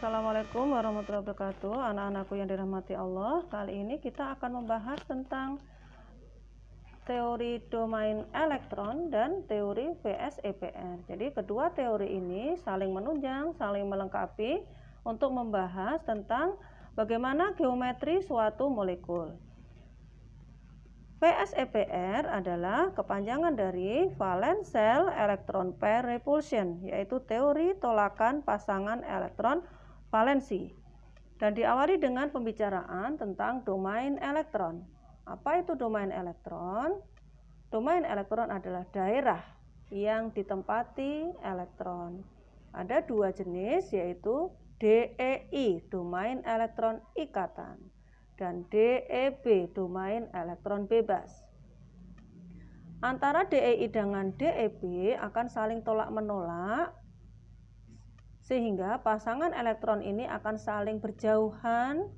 Assalamualaikum warahmatullahi wabarakatuh. Anak-anakku yang dirahmati Allah, kali ini kita akan membahas tentang teori domain elektron dan teori VSEPR. Jadi kedua teori ini saling menunjang, saling melengkapi untuk membahas tentang bagaimana geometri suatu molekul. VSEPR adalah kepanjangan dari valence shell electron pair repulsion, yaitu teori tolakan pasangan elektron valensi, dan diawali dengan pembicaraan tentang domain elektron. Apa itu domain elektron? Domain elektron adalah daerah yang ditempati elektron. Ada dua jenis, yaitu DEI, domain elektron ikatan, dan DEB, domain elektron bebas. Antara DEI dengan DEB akan saling tolak-menolak, sehingga pasangan elektron ini akan saling berjauhan.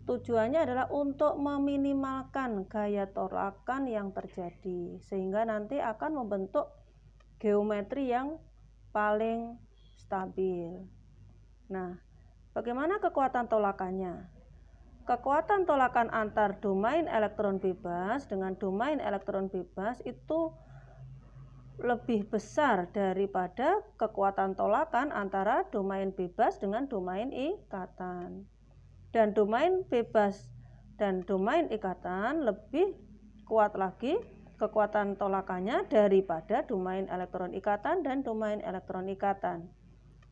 Tujuannya adalah untuk meminimalkan gaya tolakan yang terjadi, sehingga nanti akan membentuk geometri yang paling stabil. Nah, bagaimana kekuatan tolakannya? Kekuatan tolakan antar domain elektron bebas dengan domain elektron bebas itu lebih besar daripada kekuatan tolakan antara domain bebas dengan domain ikatan. Dan domain bebas dan domain ikatan lebih kuat lagi kekuatan tolakannya daripada domain elektron ikatan dan domain elektron ikatan.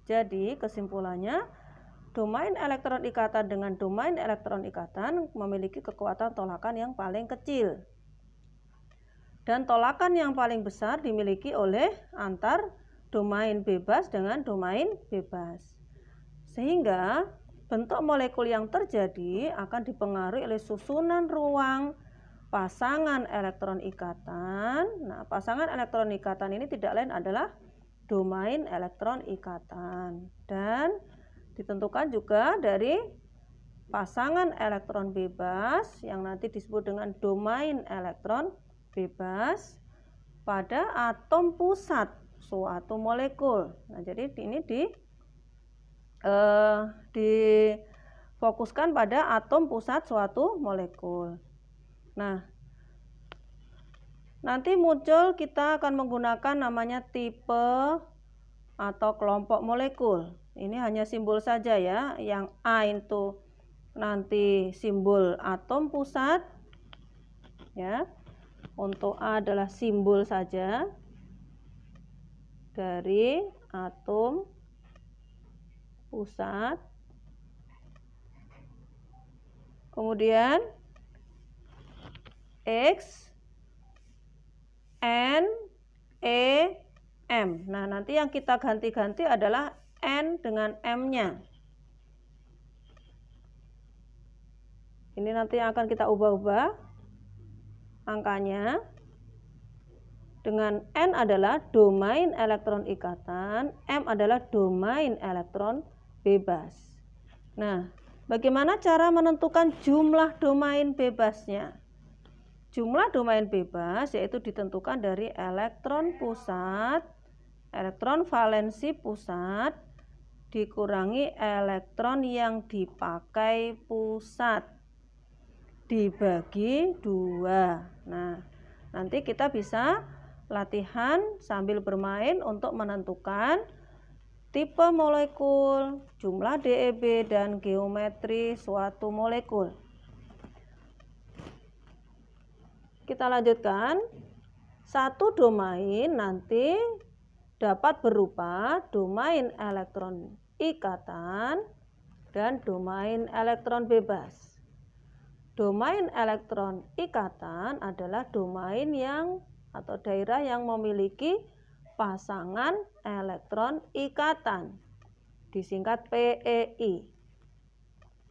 Jadi kesimpulannya, domain elektron ikatan dengan domain elektron ikatan memiliki kekuatan tolakan yang paling kecil. Dan tolakan yang paling besar dimiliki oleh antar domain bebas dengan domain bebas. Sehingga bentuk molekul yang terjadi akan dipengaruhi oleh susunan ruang pasangan elektron ikatan. Nah, pasangan elektron ikatan ini tidak lain adalah domain elektron ikatan. Dan ditentukan juga dari pasangan elektron bebas yang nanti disebut dengan domain elektron bebas pada atom pusat suatu molekul. Nah, jadi ini difokuskan pada atom pusat suatu molekul. Nah, nanti muncul kita akan menggunakan namanya tipe atau kelompok molekul. Ini hanya simbol saja ya. Yang A itu nanti simbol atom pusat ya. Untuk A adalah simbol saja dari atom pusat. Kemudian X, N, E, M. Nah, nanti yang kita ganti-ganti adalah N dengan M-nya. Ini nanti akan kita ubah-ubah angkanya. Dengan N adalah domain elektron ikatan, M adalah domain elektron bebas. Nah, bagaimana cara menentukan jumlah domain bebasnya? Jumlah domain bebas yaitu ditentukan dari elektron pusat, elektron valensi pusat, dikurangi elektron yang dipakai pusat, dibagi 2. Nah, nanti kita bisa latihan sambil bermain untuk menentukan tipe molekul, jumlah DEB, dan geometri suatu molekul. Kita lanjutkan. Satu domain nanti dapat berupa domain elektron ikatan dan domain elektron bebas. Domain elektron ikatan adalah domain yang atau daerah yang memiliki pasangan elektron ikatan, disingkat PEI.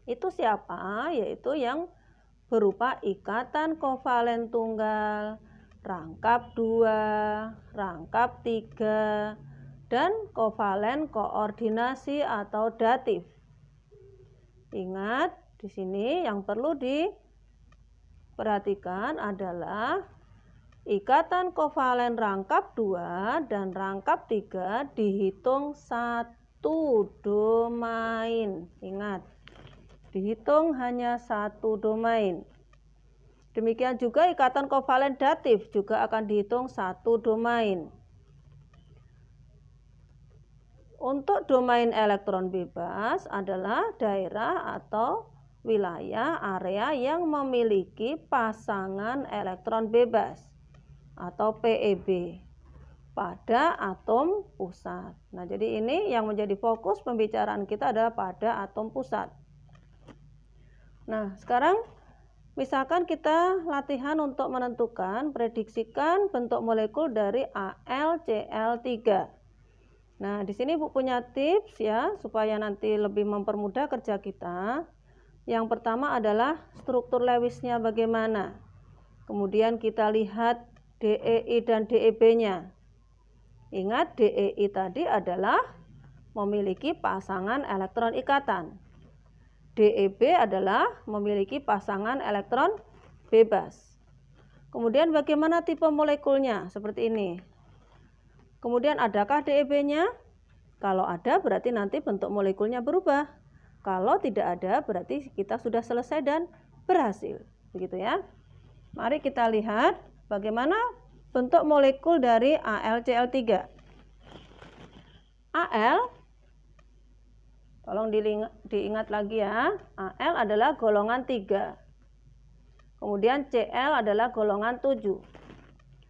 Itu siapa? Yaitu yang berupa ikatan kovalen tunggal, rangkap 2, rangkap 3, dan kovalen koordinasi atau datif. Ingat, di sini yang perlu diperhatikan adalah ikatan kovalen rangkap 2 dan rangkap 3 dihitung 1. satu domain. Ingat, dihitung hanya satu domain. Demikian juga ikatan kovalen datif juga akan dihitung satu domain. Untuk domain elektron bebas adalah daerah atau wilayah area yang memiliki pasangan elektron bebas atau PEB pada atom pusat. Nah, jadi ini yang menjadi fokus pembicaraan kita adalah pada atom pusat. Nah, sekarang misalkan kita latihan untuk menentukan, prediksikan bentuk molekul dari AlCl3. Nah, di sini Bu punya tips ya, supaya nanti lebih mempermudah kerja kita. Yang pertama adalah struktur Lewisnya bagaimana. Kemudian kita lihat DEI dan DEB-nya. Ingat, DEI tadi adalah memiliki pasangan elektron ikatan. DEB adalah memiliki pasangan elektron bebas. Kemudian bagaimana tipe molekulnya? Seperti ini. Kemudian adakah DEB-nya? Kalau ada berarti nanti bentuk molekulnya berubah. Kalau tidak ada berarti kita sudah selesai dan berhasil. Begitu ya. Mari kita lihat bagaimana bentuk molekul dari AlCl3. Al, tolong diingat lagi ya. Al adalah golongan 3. Kemudian Cl adalah golongan 7.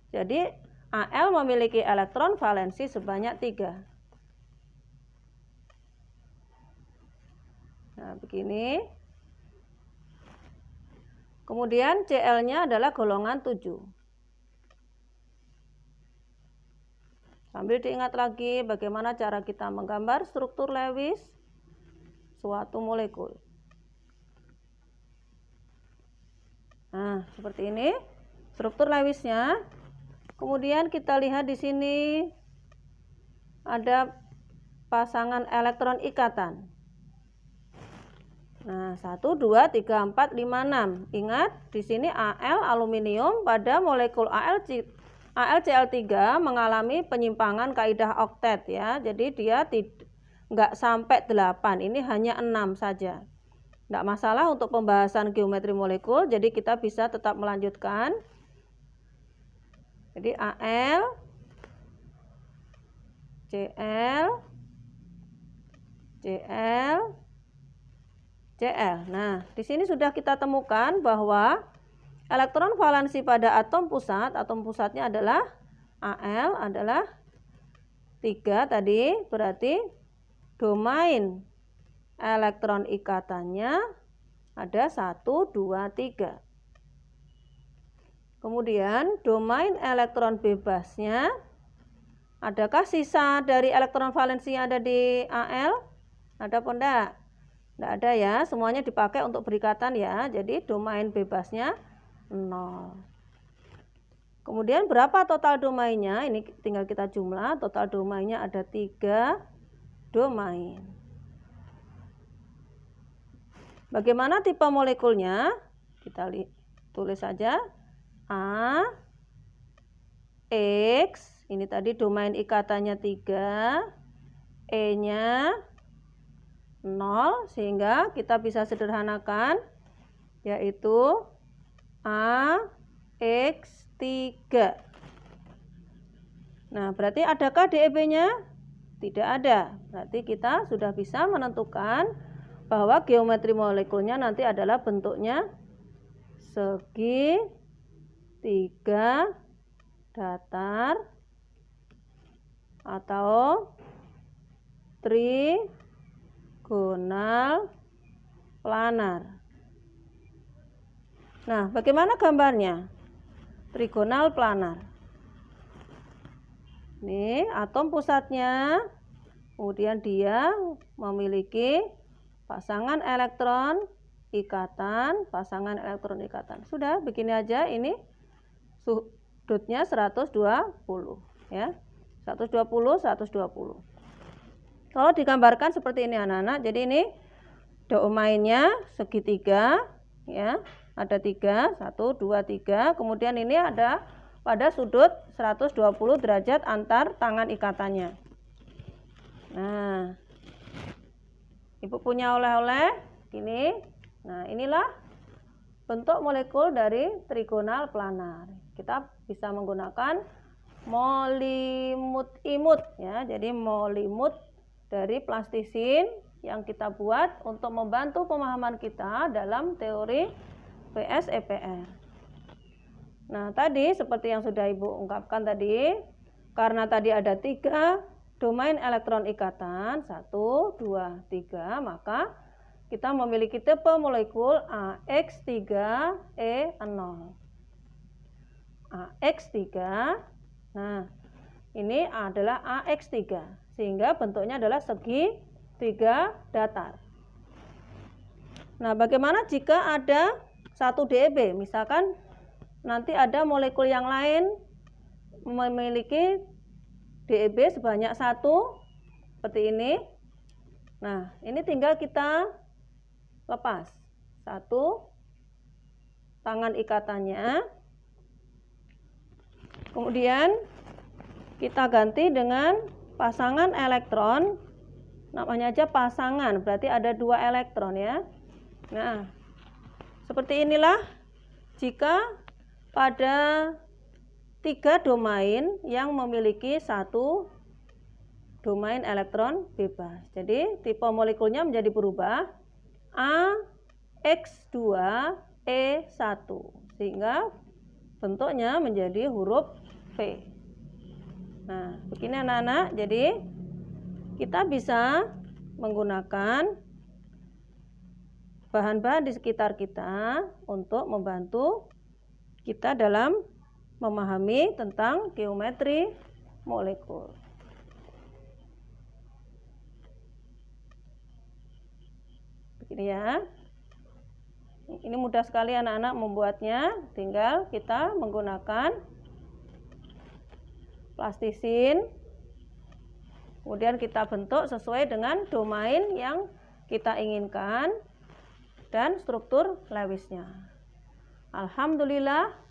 Jadi Al memiliki elektron valensi sebanyak 3. Nah, begini. Kemudian Cl-nya adalah golongan 7. Sambil diingat lagi bagaimana cara kita menggambar struktur Lewis suatu molekul. Nah, seperti ini struktur Lewisnya. Kemudian kita lihat di sini ada pasangan elektron ikatan. Nah, 1, 2, 3, 4, 5, 6. Ingat, di sini Al aluminium pada molekul AlCl3 mengalami penyimpangan kaidah oktet ya. Jadi dia nggak sampai 8, ini hanya 6 saja. Nggak masalah untuk pembahasan geometri molekul, jadi kita bisa tetap melanjutkan. Jadi Al, Cl, Cl, Cl. Nah, di sini sudah kita temukan bahwa elektron valensi pada atom pusatnya adalah Al adalah 3 tadi, berarti domain elektron ikatannya ada 1, 2, 3. Kemudian domain elektron bebasnya, adakah sisa dari elektron valensi yang ada di Al? Ada apa enggak? Enggak ada ya, semuanya dipakai untuk berikatan ya. Jadi domain bebasnya 0. Kemudian berapa total domainnya? Ini tinggal kita jumlah, total domainnya ada 3 domain. Bagaimana tipe molekulnya? Kita tulis saja. A, X, ini tadi domain ikatannya 3, E-nya 0, sehingga kita bisa sederhanakan, yaitu A, X, 3. Nah, berarti adakah DEB-nya? Tidak ada. Berarti kita sudah bisa menentukan bahwa geometri molekulnya nanti adalah bentuknya segi 3 datar atau trigonal planar. Nah, bagaimana gambarnya? Trigonal planar. Ini atom pusatnya, kemudian dia memiliki pasangan elektron ikatan, Sudah, begini aja ini. Sudutnya 120 ya. 120. Kalau digambarkan seperti ini anak-anak, jadi ini domainnya segitiga ya. Ada 3, 1, 2, 3. Kemudian ini ada pada sudut 120 derajat antar tangan ikatannya. Nah, Ibu punya oleh-oleh gini. Nah, inilah bentuk molekul dari trigonal planar. Kita bisa menggunakan molimut-imut ya. Jadi molimut dari plastisin yang kita buat untuk membantu pemahaman kita dalam teori PSEPR. Nah, tadi seperti yang sudah Ibu ungkapkan tadi, karena tadi ada 3 domain elektron ikatan, 1, 2, 3, maka kita memiliki tipe molekul AX3E0. AX3, nah ini adalah AX3, sehingga bentuknya adalah segitiga datar. Nah, bagaimana jika ada 1 DEB? Misalkan nanti ada molekul yang lain memiliki DEB sebanyak 1 seperti ini. Nah, ini tinggal kita lepas 1 tangan ikatannya, kemudian kita ganti dengan pasangan elektron, namanya aja pasangan, berarti ada 2 elektron ya. Nah, seperti inilah jika pada 3 domain yang memiliki 1 domain elektron bebas. Jadi tipe molekulnya menjadi berubah AX2E1 sehingga bentuknya menjadi huruf V. Nah, begini anak-anak. Jadi kita bisa menggunakan bahan-bahan di sekitar kita untuk membantu kita dalam memahami tentang geometri molekul. Begini ya. Ini mudah sekali anak-anak membuatnya, tinggal kita menggunakan plastisin, kemudian kita bentuk sesuai dengan domain yang kita inginkan dan struktur Lewisnya. Alhamdulillah.